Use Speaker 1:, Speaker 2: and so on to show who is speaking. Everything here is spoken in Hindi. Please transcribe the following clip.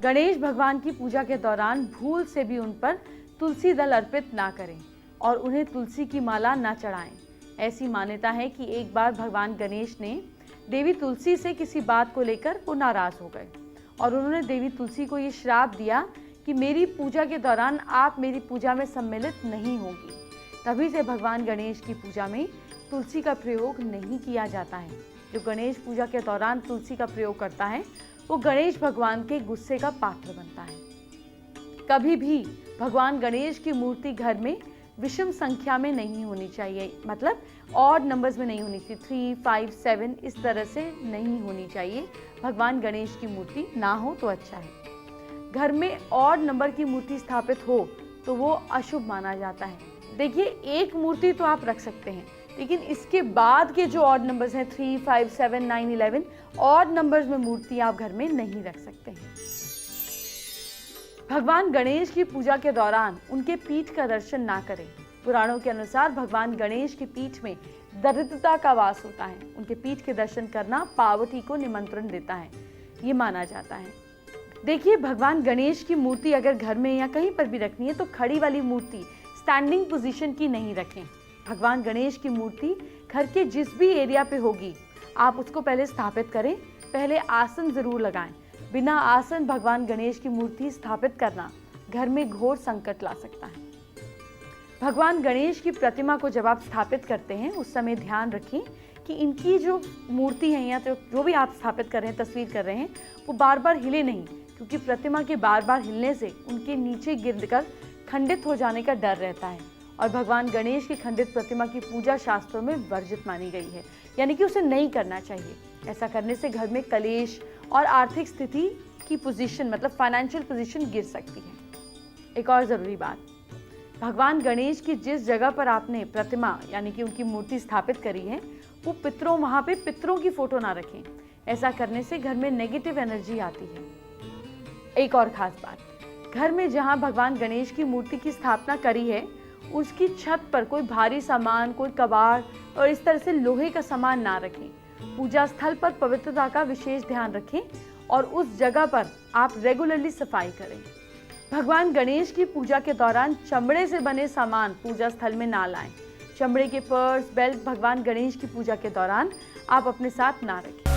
Speaker 1: गणेश भगवान की पूजा के दौरान भूल से भी उन पर तुलसी दल अर्पित ना करें और उन्हें तुलसी की माला ना चढ़ाएं। ऐसी मान्यता है कि एक बार भगवान गणेश ने देवी तुलसी से किसी बात को लेकर वो नाराज हो गए और उन्होंने देवी तुलसी को ये श्राप दिया कि मेरी पूजा के दौरान आप मेरी पूजा में सम्मिलित नहीं होंगी। तभी से भगवान गणेश की पूजा में तुलसी का प्रयोग नहीं किया जाता है। जो गणेश पूजा के दौरान तुलसी का प्रयोग करता है वो गणेश भगवान के गुस्से का पात्र बनता है। कभी भी भगवान गणेश की मूर्ति घर में विषम संख्या में नहीं होनी चाहिए, मतलब ऑड नंबर्स में नहीं होनी चाहिए। 3, 5, 7 इस तरह से नहीं होनी चाहिए। भगवान गणेश की मूर्ति ना हो तो अच्छा है। घर में ऑड नंबर की मूर्ति स्थापित हो तो वो अशुभ माना जाता है। देखिए, एक मूर्ति तो आप रख सकते हैं, लेकिन इसके बाद के जो ऑड नंबर्स हैं 3, 5, 7, 9, 11 ऑड नंबर्स में मूर्ति आप घर में नहीं रख सकते हैं। भगवान गणेश की पूजा के दौरान उनके पीठ का दर्शन ना करें। पुराणों के अनुसार भगवान गणेश की पीठ में दरिद्रता का वास होता है। उनके पीठ के दर्शन करना पार्वती को निमंत्रण देता है, ये माना जाता है। देखिए, भगवान गणेश की मूर्ति अगर घर में या कहीं पर भी रखनी है तो खड़ी वाली मूर्ति स्टैंडिंग पोजीशन की नहीं रखें। भगवान गणेश की मूर्ति घर के जिस भी एरिया पे होगी आप उसको पहले स्थापित करें। पहले आसन जरूर लगाएं। बिना आसन भगवान गणेश की मूर्ति स्थापित करना घर में घोर संकट ला सकता है। भगवान गणेश की प्रतिमा को जब आप स्थापित करते हैं उस समय ध्यान रखें कि इनकी जो मूर्ति है या तो जो भी आप स्थापित कर रहे हैं, तस्वीर कर रहे हैं, वो बार बार हिले नहीं, क्योंकि प्रतिमा के बार बार हिलने से उनके नीचे गिरकर खंडित हो जाने का डर रहता है। और भगवान गणेश की खंडित प्रतिमा की पूजा शास्त्रों में वर्जित मानी गई है, यानी कि उसे नहीं करना चाहिए। ऐसा करने से घर में कलेश और आर्थिक स्थिति की पोजीशन, मतलब फाइनेंशियल पोजीशन गिर सकती है। एक और ज़रूरी बात, भगवान गणेश की जिस जगह पर आपने प्रतिमा यानी कि उनकी मूर्ति स्थापित करी है वो वहाँ पे पितरों की फोटो ना रखें। ऐसा करने से घर में नेगेटिव एनर्जी आती है। एक और खास बात, घर में जहाँ भगवान गणेश की मूर्ति की स्थापना करी है उसकी छत पर कोई भारी सामान, कोई कबाड़ और इस तरह से लोहे का सामान ना रखें। पूजा स्थल पर पवित्रता का विशेष ध्यान रखें और उस जगह पर आप रेगुलरली सफाई करें। भगवान गणेश की पूजा के दौरान चमड़े से बने सामान पूजा स्थल में ना लाएं। चमड़े के पर्स, बेल्ट भगवान गणेश की पूजा के दौरान आप अपने साथ ना रखें।